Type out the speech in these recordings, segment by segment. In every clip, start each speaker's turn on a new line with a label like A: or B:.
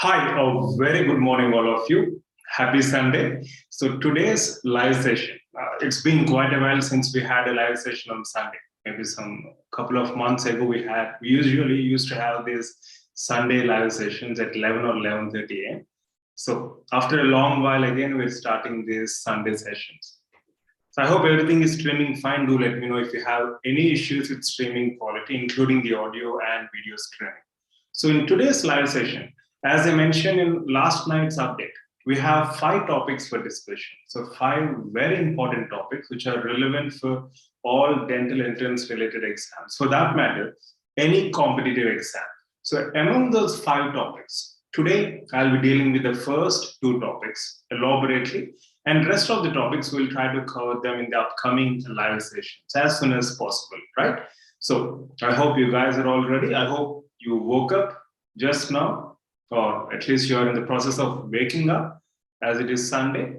A: Hi, a very good morning, all of you. Happy Sunday. So today's live session, it's been quite a while since we had a live session on Sunday. Maybe some couple of months ago we usually used to have these Sunday live sessions at 11 or 11:30 a.m. So after a long while again, we're starting these Sunday sessions. So I hope everything is streaming fine. Do let me know if you have any issues with streaming quality, including the audio and video streaming. So in today's live session, as I mentioned in last night's update, we have 5 topics for discussion. So 5 very important topics which are relevant for all dental entrance related exams. For that matter, any competitive exam. So among those 5 topics, today I'll be dealing with the first 2 topics elaborately, and rest of the topics we'll try to cover them in the upcoming live sessions as soon as possible, right? So I hope you guys are all ready. I hope you woke up just now, or at least you're in the process of waking up as it is Sunday.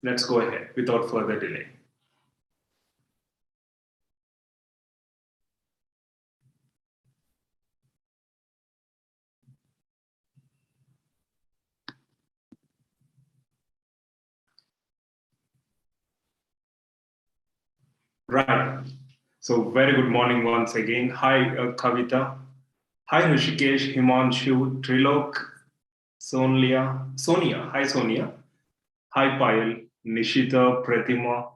A: Let's go ahead without further delay. Right. So very good morning once again. Hi, Kavita. Hi, Rishikesh, Himanshu, Trilok, Sonia. Hi, Sonia. Hi, Payal, Nishita, Pratima,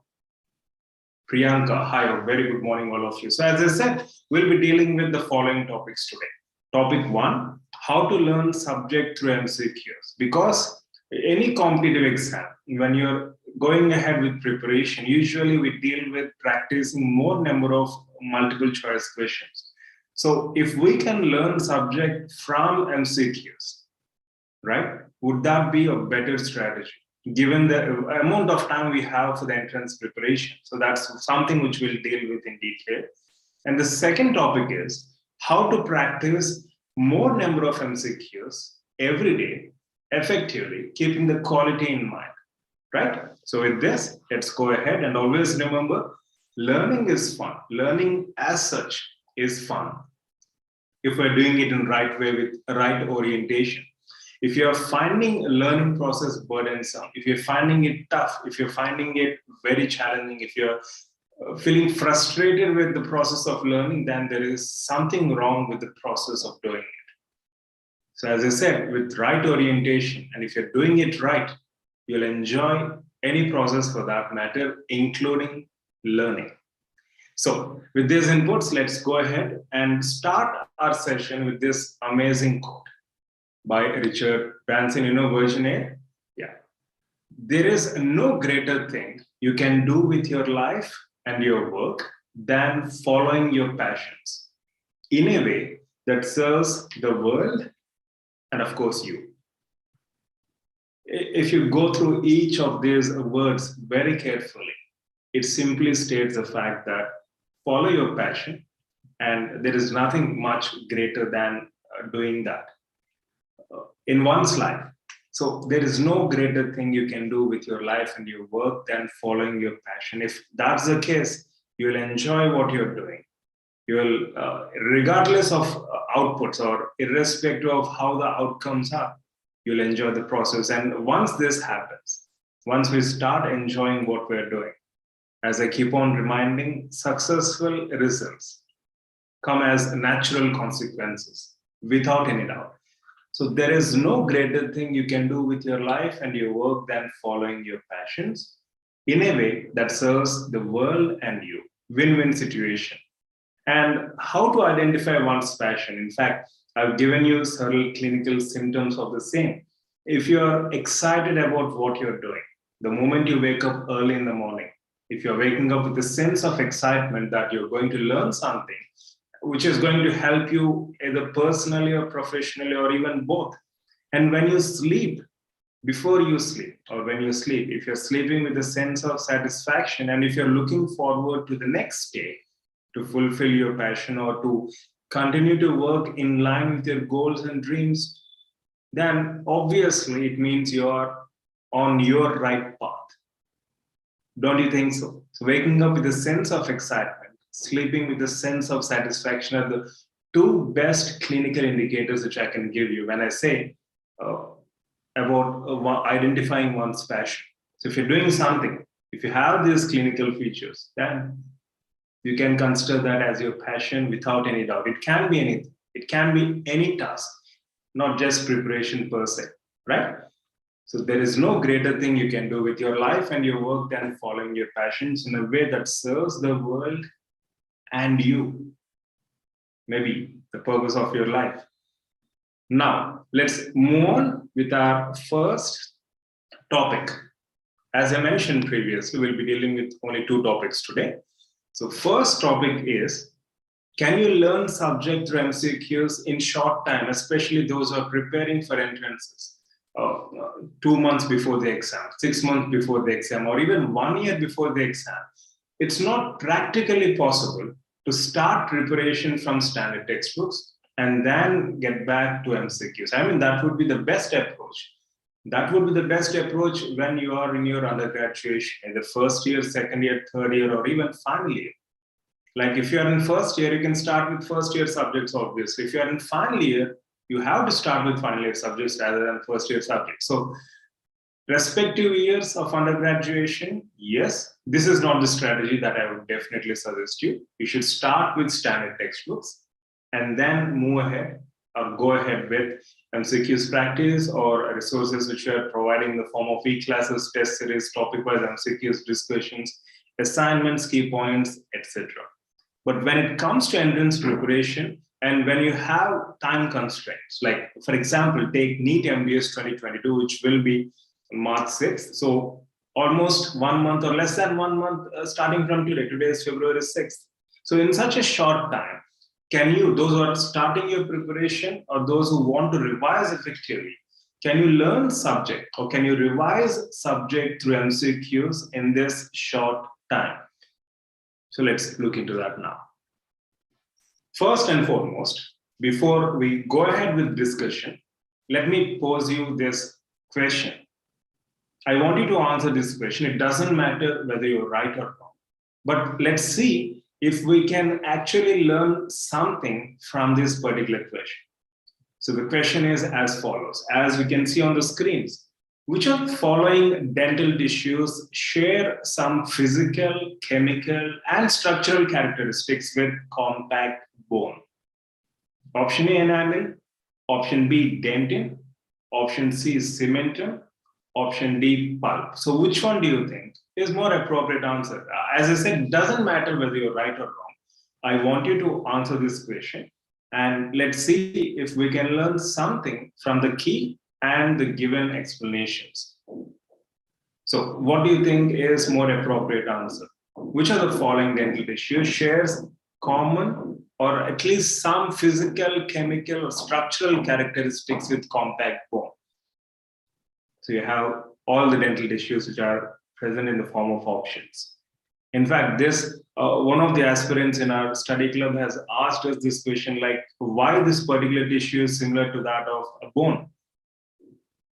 A: Priyanka. Hi, a very good morning, all of you. So as I said, we'll be dealing with the following topics today. Topic 1, how to learn subject through MCQs. Because any competitive exam, when you're going ahead with preparation, usually we deal with practicing more number of multiple choice questions. So if we can learn subject from MCQs, right, would that be a better strategy given the amount of time we have for the entrance preparation? So that's something which we'll deal with in detail. And the second topic is how to practice more number of MCQs every day effectively, keeping the quality in mind, right? So with this, let's go ahead, and always remember, learning is fun. Learning as such is fun if we're doing it in right way with right orientation. If you're finding a learning process burdensome, if you're finding it tough, if you're finding it very challenging, if you're feeling frustrated with the process of learning, then there is something wrong with the process of doing it. So as I said, with right orientation, and if you're doing it right, you'll enjoy any process for that matter, including learning. So with these inputs, let's go ahead and start our session with this amazing quote by Richard Branson, version A. Yeah. There is no greater thing you can do with your life and your work than following your passions in a way that serves the world and, of course, you. If you go through each of these words very carefully, it simply states the fact that follow your passion, and there is nothing much greater than doing that in one's life. So there is no greater thing you can do with your life and your work than following your passion. If that's the case, you'll enjoy what you're doing. You'll, regardless of outputs or irrespective of how the outcomes are, you'll enjoy the process. And once this happens, once we start enjoying what we're doing, as I keep on reminding, successful results come as natural consequences without any doubt. So there is no greater thing you can do with your life and your work than following your passions in a way that serves the world and you. Win-win situation. And how to identify one's passion. In fact, I've given you several clinical symptoms of the same. If you're excited about what you're doing, the moment you wake up early in the morning, if you're waking up with a sense of excitement that you're going to learn something, which is going to help you either personally or professionally or even both. And when you sleep, before you sleep or when you sleep, if you're sleeping with a sense of satisfaction, and if you're looking forward to the next day to fulfill your passion or to continue to work in line with your goals and dreams, then obviously it means you're on your right path. Don't you think so? So waking up with a sense of excitement, sleeping with a sense of satisfaction are the two best clinical indicators which I can give you when I say about identifying one's passion. So if you're doing something, if you have these clinical features, then you can consider that as your passion without any doubt. It can be anything. It can be any task, not just preparation per se, right? So there is no greater thing you can do with your life and your work than following your passions in a way that serves the world and you, maybe the purpose of your life. Now, let's move on with our first topic. As I mentioned previously, we'll be dealing with only two topics today. So first topic is, can you learn subject through MCQs in short time, especially those who are preparing for entrances 2 months before the exam, 6 months before the exam, or even 1 year before the exam? It's not practically possible to start preparation from standard textbooks and then get back to MCQs. I mean, that would be the best approach. That would be the best approach when you are in your undergraduation, in the first year, second year, third year, or even final year. Like if you're in first year, you can start with first year subjects, obviously. If you're in final year, you have to start with final year subjects rather than first year subjects. So respective years of undergraduation, yes, this is not the strategy that I would definitely suggest you. You should start with standard textbooks and then move ahead or go ahead with MCQs practice or resources which we are providing in the form of e-classes, test series, topic-wise MCQs, discussions, assignments, key points, etc. But when it comes to entrance preparation and when you have time constraints, like for example, take NEET MDS 2022, which will be March 6th. So almost 1 month or less than 1 month starting from today. Today is February 6th. So in such a short time, can you, those who are starting your preparation or those who want to revise effectively, can you learn subject or can you revise subject through MCQs in this short time? So let's look into that now. First and foremost, before we go ahead with discussion, let me pose you this question. I want you to answer this question. It doesn't matter whether you're right or wrong, but let's see if we can actually learn something from this particular question. So the question is as follows. As we can see on the screens, which of the following dental tissues share some physical, chemical, and structural characteristics with compact bone? Option A, enamel. Option B, dentin. Option C, cementum. Option D, pulp. So which one do you think is more appropriate answer? As I said, it doesn't matter whether you're right or wrong. I want you to answer this question and let's see if we can learn something from the key and the given explanations. So what do you think is more appropriate answer? Which of the following dental tissue shares common or at least some physical, chemical, or structural characteristics with compact bone? So you have all the dental tissues which are present in the form of options. In fact, this one of the aspirants in our study club has asked us this question, like why this particular tissue is similar to that of a bone.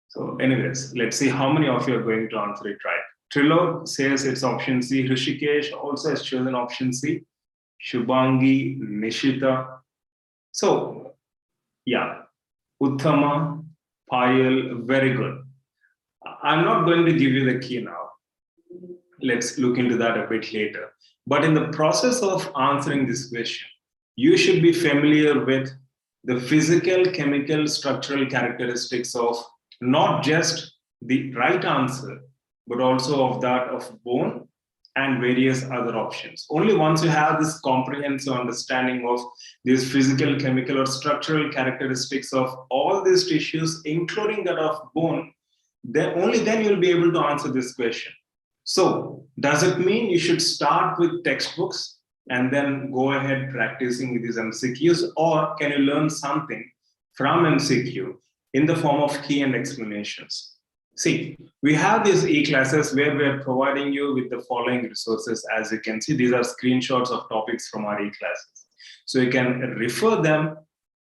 A: So anyways, let's see how many of you are going to answer it right. Trilog says it's option C. Rishikesh also has chosen option C. Shubhangi, Nishita. So yeah, Uttama, Payal, very good. I'm not going to give you the key now. Let's look into that a bit later. But in the process of answering this question, you should be familiar with the physical, chemical, structural characteristics of not just the right answer, but also of that of bone and various other options. Only once you have this comprehensive understanding of these physical, chemical, or structural characteristics of all these tissues, including that of bone, then only then you'll be able to answer this question. So does it mean you should start with textbooks and then go ahead practicing with these MCQs, or can you learn something from MCQ in the form of key and explanations? See, we have these e-classes where we are providing you with the following resources. As you can see, these are screenshots of topics from our e-classes. So you can refer them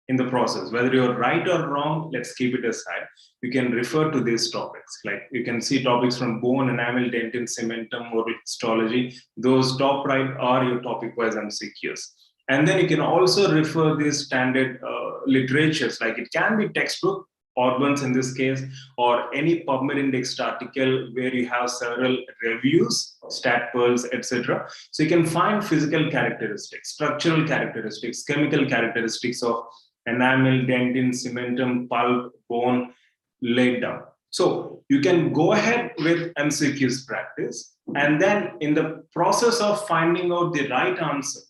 A: in the process. Whether you're right or wrong, let's keep it aside. You can refer to these topics. Like you can see topics from bone, enamel, dentin, cementum, oral histology. Those top right are your topic-wise MCQs. And then you can also refer these standard literatures, like it can be textbook, Orban's in this case, or any PubMed indexed article where you have several reviews, stat pearls, etc. So you can find physical characteristics, structural characteristics, chemical characteristics of enamel, dentin, cementum, pulp, bone laid down. So you can go ahead with MCQs practice, and then in the process of finding out the right answer,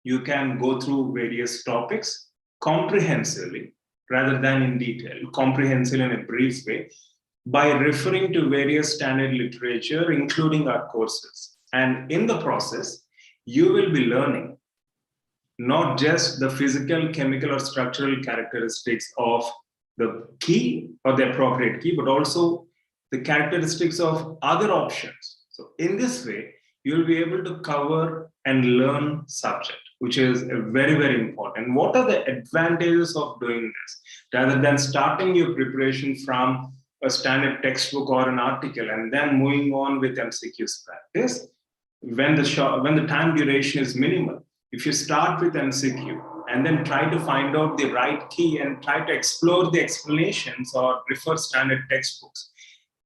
A: you can go through various topics comprehensively rather than in detail, comprehensively in a brief way, by referring to various standard literature, including our courses. And in the process, you will be learning not just the physical, chemical, or structural characteristics of the key or the appropriate key, but also the characteristics of other options. So in this way, you'll be able to cover and learn subject, which is very, very important. What are the advantages of doing this? Rather than starting your preparation from a standard textbook or an article and then moving on with MCQs practice, when the time duration is minimal, if you start with MCQ and then try to find out the right key and try to explore the explanations or refer standard textbooks,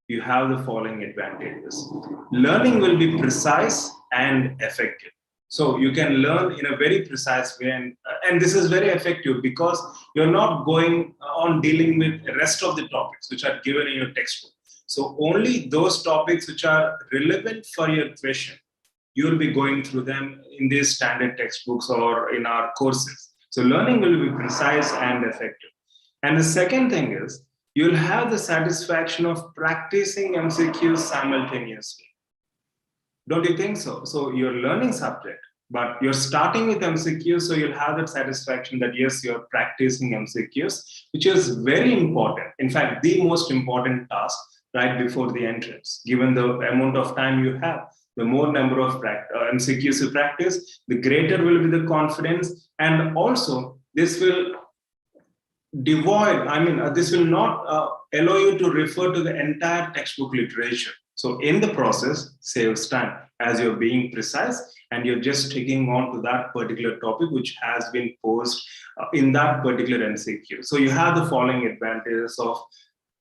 A: you have the following advantages. Learning will be precise and effective. So you can learn in a very precise way, and this is very effective because you're not going on dealing with the rest of the topics which are given in your textbook. So only those topics which are relevant for your question, you'll be going through them in these standard textbooks or in our courses. So learning will be precise and effective. And the second thing is, you'll have the satisfaction of practicing MCQs simultaneously. Don't you think so? So you're learning subject, but you're starting with MCQs, so you'll have that satisfaction that yes, you're practicing MCQs, which is very important. In fact, the most important task right before the entrance. Given the amount of time you have, the more number of MCQs you practice, the greater will be the confidence, and also this will this will not allow you to refer to the entire textbook literature. So in the process, saves time as you're being precise and you're just sticking on to that particular topic which has been posed in that particular MCQ. So you have the following advantages of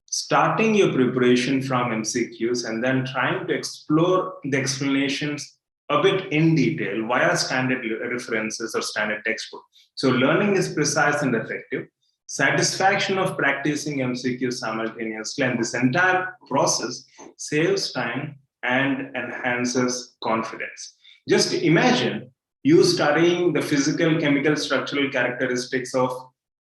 A: starting your preparation from MCQs and then trying to explore the explanations a bit in detail via standard references or standard textbook. So learning is precise and effective. Satisfaction of practicing MCQs simultaneously, and this entire process saves time and enhances confidence. Just imagine you studying the physical, chemical, structural characteristics of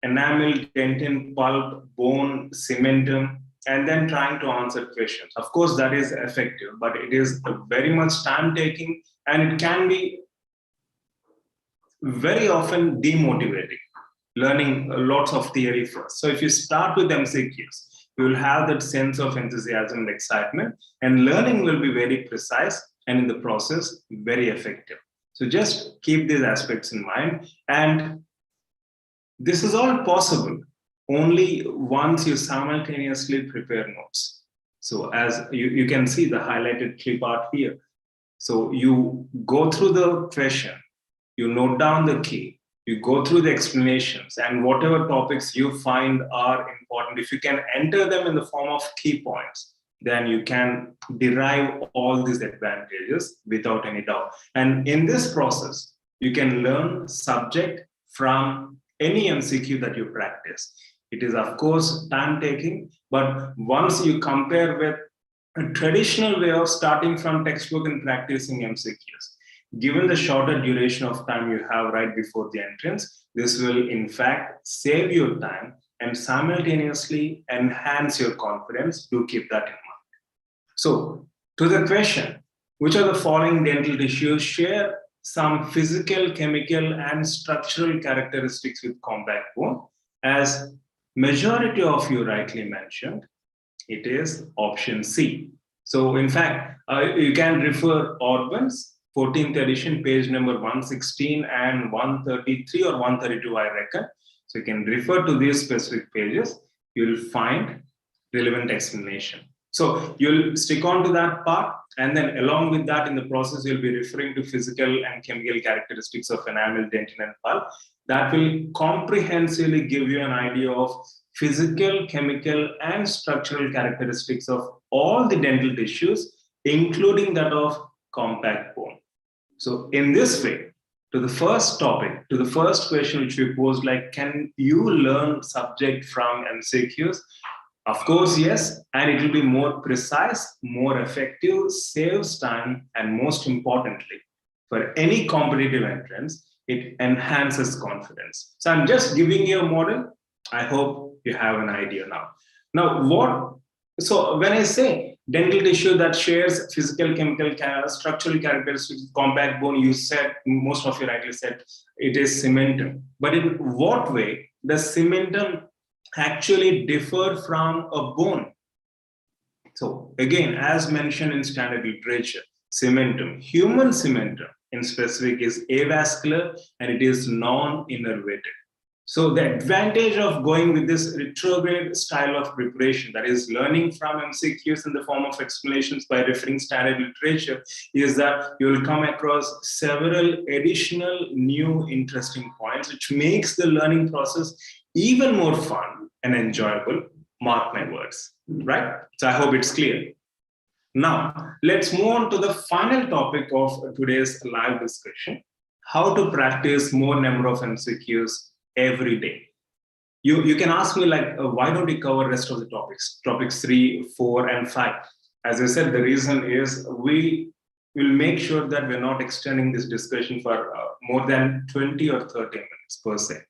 A: enamel, dentin, pulp, bone, cementum, and then trying to answer questions. Of course, that is effective, but it is very much time-taking, and it can be very often demotivating. Learning lots of theory first. So if you start with MCQs, you will have that sense of enthusiasm and excitement, and learning will be very precise and in the process, very effective. So just keep these aspects in mind. And this is all possible only once you simultaneously prepare notes. So as you can see the highlighted clip art here. So you go through the question, you note down the key, you go through the explanations, and whatever topics you find are important, if you can enter them in the form of key points, then you can derive all these advantages without any doubt. And in this process, you can learn subject from any MCQ that you practice. It is, of course, time-taking, but once you compare with a traditional way of starting from textbook and practicing MCQs, given the shorter duration of time you have right before the entrance, this will in fact save your time and simultaneously enhance your confidence. Do keep that in mind. So to the question, which are the following dental tissues share some physical, chemical, and structural characteristics with compact bone? As majority of you rightly mentioned, it is option C. So in fact, you can refer Orban's 14th edition, page number 116 and 133 or 132, I reckon. So you can refer to these specific pages. You'll find relevant explanation. So you'll stick on to that part, and then along with that, in the process, you'll be referring to physical and chemical characteristics of enamel, dentin, and pulp. That will comprehensively give you an idea of physical, chemical, and structural characteristics of all the dental tissues, including that of compact bone. So in this way, to the first topic, to the first question which we posed, like, can you learn subject from MCQs? Of course, yes, and it will be more precise, more effective, saves time, and most importantly, for any competitive entrance, it enhances confidence. So I'm just giving you a model. I hope you have an idea now. So when I say dental tissue that shares physical, chemical, structural characteristics, compact bone, you said, most of you rightly said, it is cementum. But in what way does cementum actually differ from a bone? So again, as mentioned in standard literature, cementum, human cementum in specific, is avascular and it is non-innervated. So the advantage of going with this retrograde style of preparation, that is learning from MCQs in the form of explanations by referring standard literature, is that you will come across several additional new interesting points, which makes the learning process even more fun and enjoyable. Mark my words, right? So I hope it's clear. Now, let's move on to the final topic of today's live discussion: how to practice more number of MCQs every day. You can ask me, like, why don't we cover rest of the topics 3, 4, and 5? As I said, the reason is we will make sure that we're not extending this discussion for more than 20 or 30 minutes per se,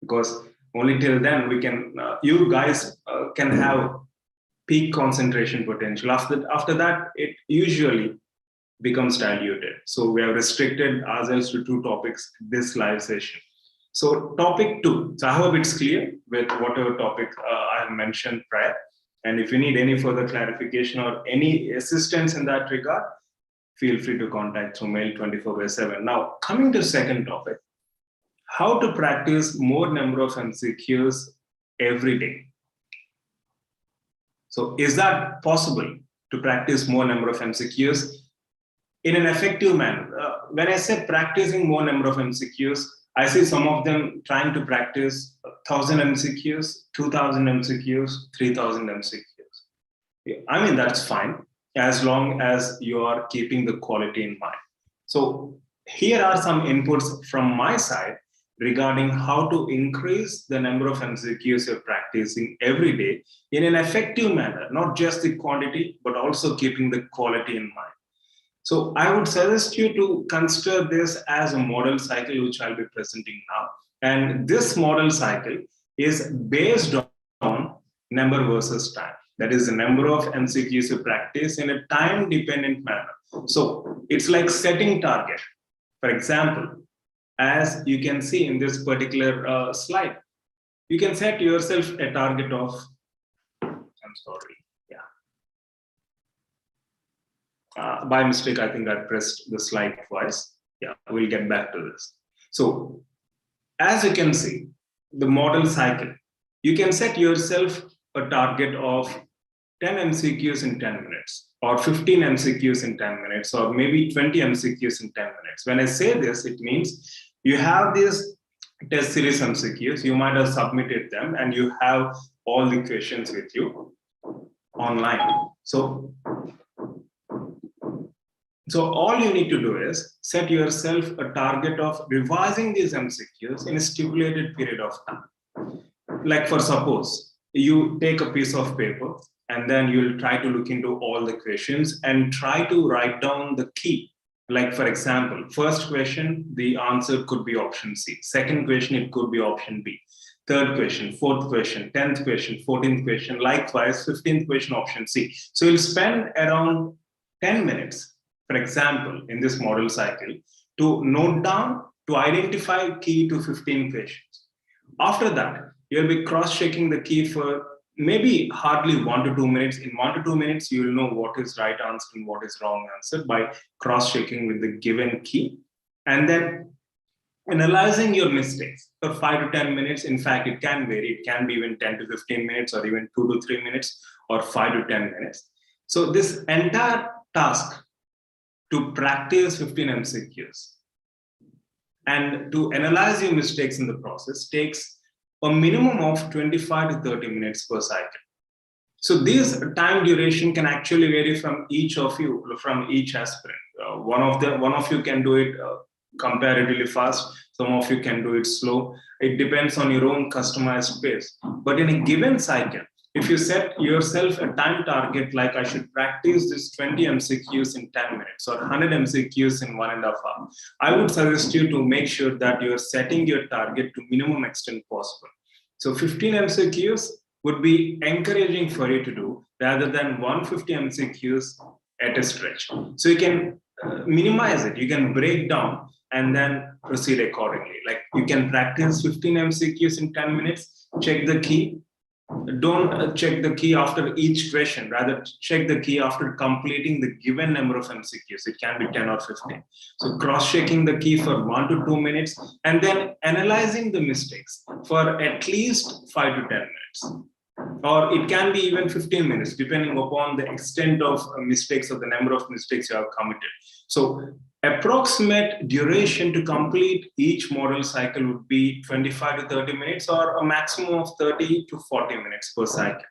A: because only till then we can, you guys can have peak concentration potential. After that, it usually becomes diluted. So we have restricted ourselves to 2 topics this live session. So topic 2, so I hope it's clear with whatever topic I have mentioned prior. And if you need any further clarification or any assistance in that regard, feel free to contact through mail 24/7. Now, coming to second topic, how to practice more number of MCQs every day. So is that possible to practice more number of MCQs in an effective manner? When I say practicing more number of MCQs, I see some of them trying to practice 1,000 MCQs, 2,000 MCQs, 3,000 MCQs. I mean, that's fine, as long as you are keeping the quality in mind. So here are some inputs from my side regarding how to increase the number of MCQs you're practicing every day in an effective manner, not just the quantity, but also keeping the quality in mind. So I would suggest you to consider this as a model cycle, which I'll be presenting now. And this model cycle is based on number versus time. That is the number of MCQs you practice in a time-dependent manner. So it's like setting target. For example, as you can see in this particular slide, you can set yourself a target of, I'm sorry, by mistake, I think I pressed the slide twice. Yeah, we'll get back to this. So as you can see, the model cycle, you can set yourself a target of 10 MCQs in 10 minutes, or 15 MCQs in 10 minutes, or maybe 20 MCQs in 10 minutes. When I say this, it means you have this test series MCQs, you might have submitted them, and you have all the questions with you online. So all you need to do is set yourself a target of revising these MCQs in a stipulated period of time. Like, for suppose, you take a piece of paper and then you'll try to look into all the questions and try to write down the key. Like, for example, first question, the answer could be option C. Second question, it could be option B. Third question, fourth question, 10th question, 14th question, likewise, 15th question, option C. So you'll spend around 10 minutes, for example, in this model cycle, to note down, to identify key to 15 questions. After that, you'll be cross-checking the key for maybe hardly 1 to 2 minutes. In 1 to 2 minutes, you'll know what is right answer and what is wrong answer by cross-checking with the given key. And then analyzing your mistakes for 5 to 10 minutes. In fact, it can vary. It can be even 10 to 15 minutes, or even 2 to 3 minutes, or 5 to 10 minutes. So this entire task to practice 15 MCQs and to analyze your mistakes in the process takes a minimum of 25 to 30 minutes per cycle. So this time duration can actually vary from each of you, from each aspirant. One of you can do it comparatively fast. Some of you can do it slow. It depends on your own customized pace. But in a given cycle, if you set yourself a time target, like I should practice this 20 MCQs in 10 minutes or 100 MCQs in 1.5 hours, I would suggest you to make sure that you're setting your target to minimum extent possible. So 15 MCQs would be encouraging for you to do rather than 150 MCQs at a stretch. So you can minimize it, you can break down and then proceed accordingly. Like you can practice 15 MCQs in 10 minutes, check the key. Don't check the key after each question, rather check the key after completing the given number of MCQs. It can be 10 or 15. So cross-checking the key for 1 to 2 minutes and then analyzing the mistakes for at least 5 to 10 minutes. Or it can be even 15 minutes, depending upon the extent of mistakes or the number of mistakes you have committed. So approximate duration to complete each model cycle would be 25 to 30 minutes or a maximum of 30 to 40 minutes per cycle.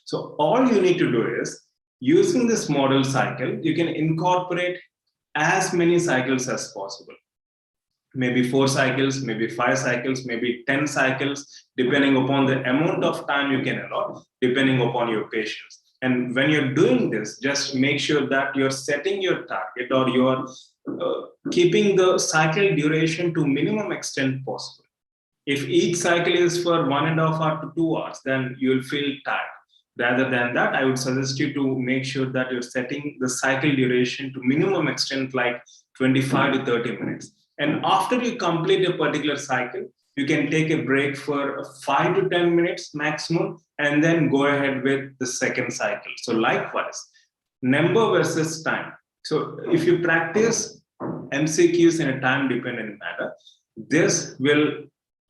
A: So all you need to do is, using this model cycle, you can incorporate as many cycles as possible. Maybe 4 cycles, maybe 5 cycles, maybe 10 cycles, depending upon the amount of time you can allot, depending upon your patience. And when you're doing this, just make sure that you're setting your target or you're keeping the cycle duration to minimum extent possible. If each cycle is for 1.5 hours to 2 hours, then you'll feel tired. Rather than that, I would suggest you to make sure that you're setting the cycle duration to minimum extent, like 25 to 30 minutes. And after you complete a particular cycle, you can take a break for 5 to 10 minutes maximum, and then go ahead with the second cycle. So likewise, number versus time. So if you practice MCQs in a time-dependent manner, this will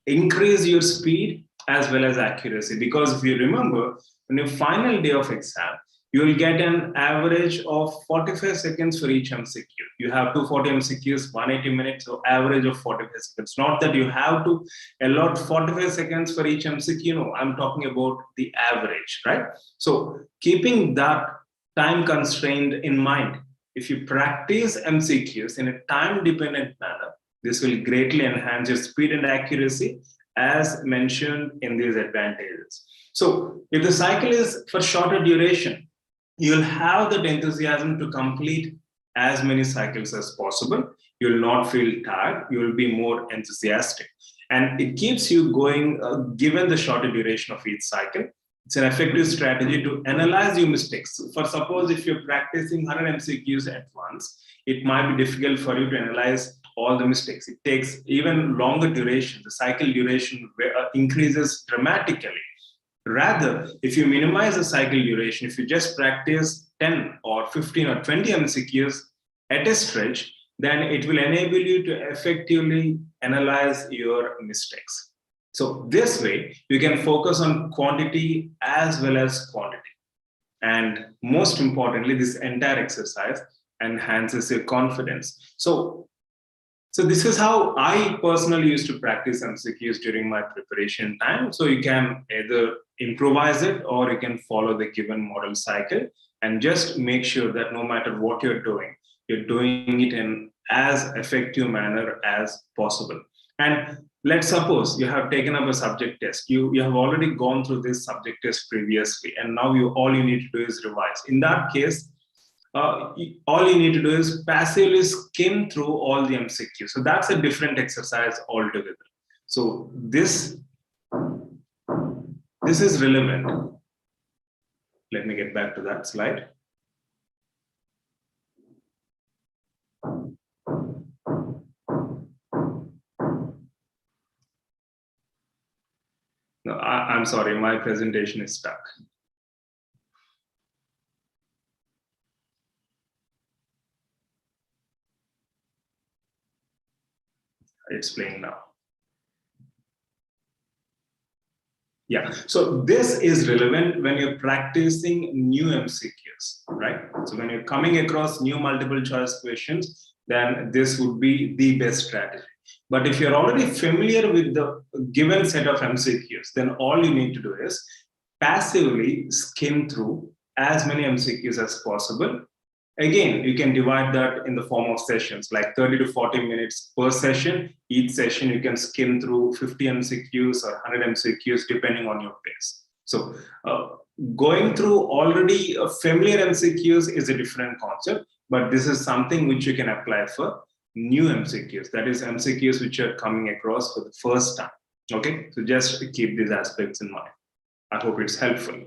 A: increase your speed as well as accuracy. Because if you remember, on your final day of exam, you will get an average of 45 seconds for each MCQ. You have 240 MCQs, 180 minutes, so average of 45 seconds. Not that you have to allot 45 seconds for each MCQ, no, I'm talking about the average, right? So keeping that time constraint in mind, if you practice MCQs in a time-dependent manner, this will greatly enhance your speed and accuracy as mentioned in these advantages. So if the cycle is for shorter duration, you'll have that enthusiasm to complete as many cycles as possible. You'll not feel tired, you'll be more enthusiastic. And it keeps you going given the shorter duration of each cycle. It's an effective strategy to analyze your mistakes. For suppose if you're practicing 100 MCQs at once, it might be difficult for you to analyze all the mistakes. It takes even longer duration. The cycle duration increases dramatically. Rather, if you minimize the cycle duration, if you just practice 10 or 15 or 20 MCQs at a stretch, then it will enable you to effectively analyze your mistakes. So this way, you can focus on quantity as well as quantity. And most importantly, this entire exercise enhances your confidence. So this is how I personally used to practice MCQs during my preparation time. So you can either improvise it or you can follow the given model cycle, and just make sure that no matter what you're doing it in as effective manner as possible. And let's suppose you have taken up a subject test. You have already gone through this subject test previously, and now all you need to do is revise. In that case, all you need to do is passively skim through all the MCQs. So that's a different exercise altogether. So this is relevant. Let me get back to that slide. No, I'm sorry, my presentation is stuck. It's playing now. Yeah, so this is relevant when you're practicing new MCQs, right? So when you're coming across new multiple choice questions, then this would be the best strategy. But if you're already familiar with the given set of MCQs, then all you need to do is passively skim through as many MCQs as possible. Again, you can divide that in the form of sessions, like 30 to 40 minutes per session. Each session, you can skim through 50 MCQs or 100 MCQs, depending on your pace. So going through already familiar MCQs is a different concept, but this is something which you can apply for new MCQs. That is MCQs which are coming across for the first time. Okay, so just keep these aspects in mind. I hope it's helpful.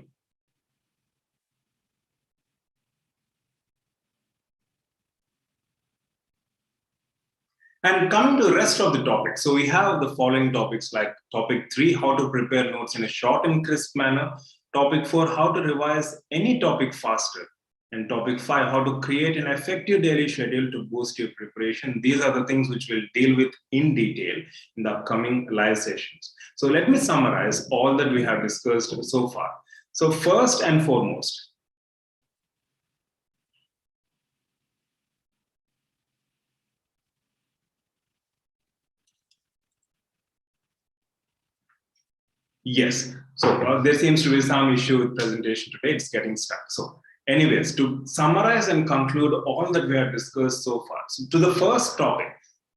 A: And coming to the rest of the topics, so we have the following topics like topic 3, how to prepare notes in a short and crisp manner. Topic 4, how to revise any topic faster. And topic 5, how to create an effective daily schedule to boost your preparation. These are the things which we'll deal with in detail in the upcoming live sessions. So let me summarize all that we have discussed so far. So first and foremost, yes. So there seems to be some issue with presentation today. It's getting stuck. So anyways, to summarize and conclude all that we have discussed so far. So to the first topic,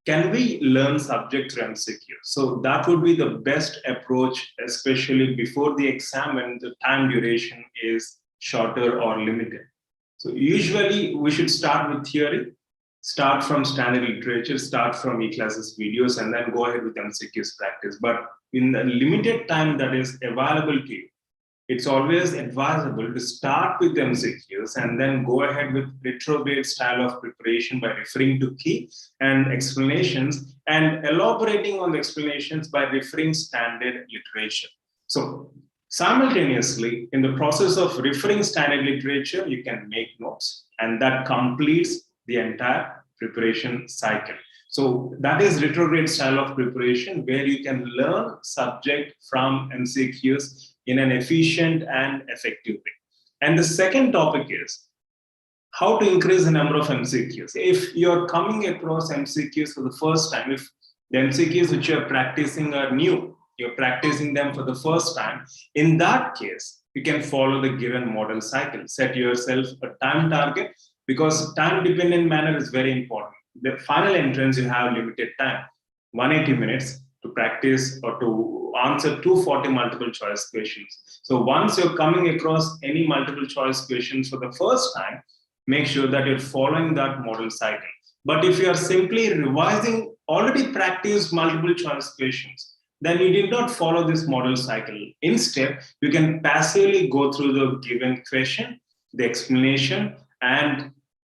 A: can we learn subject through MCQ? So that would be the best approach, especially before the exam when the time duration is shorter or limited. So usually we should start with theory, start from standard literature, start from e-classes videos, and then go ahead with MCQs practice. But in the limited time that is available to you, it's always advisable to start with MCQs and then go ahead with retrograde style of preparation by referring to key and explanations and elaborating on the explanations by referring standard literature. So simultaneously, in the process of referring standard literature, you can make notes, and that completes the entire preparation cycle. So that is retrograde style of preparation where you can learn subject from MCQs in an efficient and effective way. And the second topic is how to increase the number of MCQs. If you're coming across MCQs for the first time, if the MCQs which you're practicing are new, you're practicing them for the first time, in that case, you can follow the given model cycle. Set yourself a time target because time-dependent manner is very important. The final entrance, you have limited time, 180 minutes to practice or to answer 240 multiple choice questions. So once you're coming across any multiple choice questions for the first time, make sure that you're following that model cycle. But if you are simply revising already practiced multiple choice questions, then you did not follow this model cycle. Instead, you can passively go through the given question, the explanation, and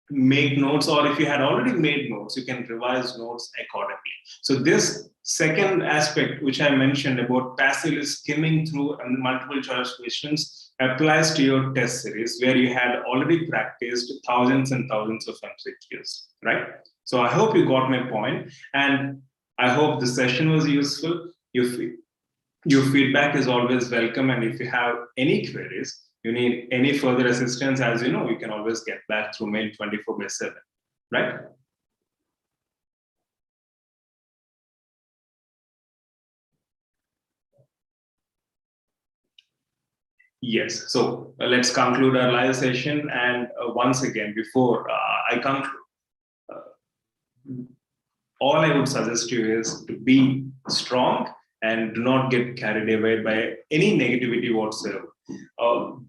A: make notes, or if you had already made notes, you can revise notes accordingly. So this second aspect, which I mentioned about passively skimming through multiple choice questions, applies to your test series where you had already practiced thousands and thousands of MCQs, right? So I hope you got my point, and I hope the session was useful. Your feedback is always welcome, and if you have any queries, you need any further assistance, as you know, you can always get back through mail 24/7, right? Yes, so let's conclude our live session. And once again, before I conclude, all I would suggest to you is to be strong and do not get carried away by any negativity whatsoever.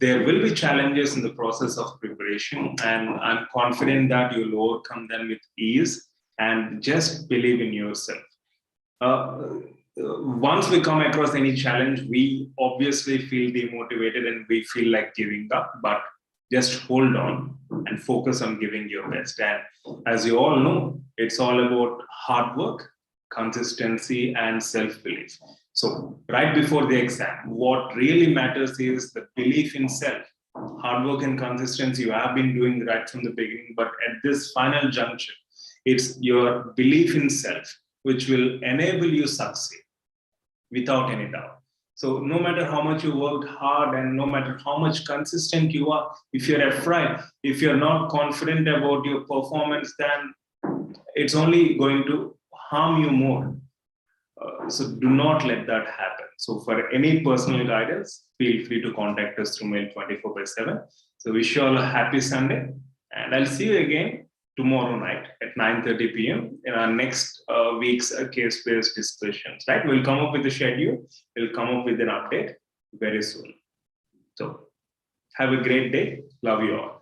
A: There will be challenges in the process of preparation, and I'm confident that you'll overcome them with ease, and just believe in yourself. Once we come across any challenge, we obviously feel demotivated and we feel like giving up, but just hold on and focus on giving your best. And as you all know, it's all about hard work, consistency, and self-belief. So right before the exam, what really matters is the belief in self. Hard work and consistency you have been doing right from the beginning, but at this final juncture, it's your belief in self which will enable you succeed without any doubt. So no matter how much you worked hard and no matter how much consistent you are, if you're afraid, if you're not confident about your performance, then it's only going to harm you more. So do not let that happen. So for any personal guidance, feel free to contact us through mail 24/7. So wish you all a happy Sunday, and I'll see you again tomorrow night at 9:30 p.m. in our next week's case-based discussions. Right? We'll come up with a schedule. We'll come up with an update very soon. So have a great day. Love you all.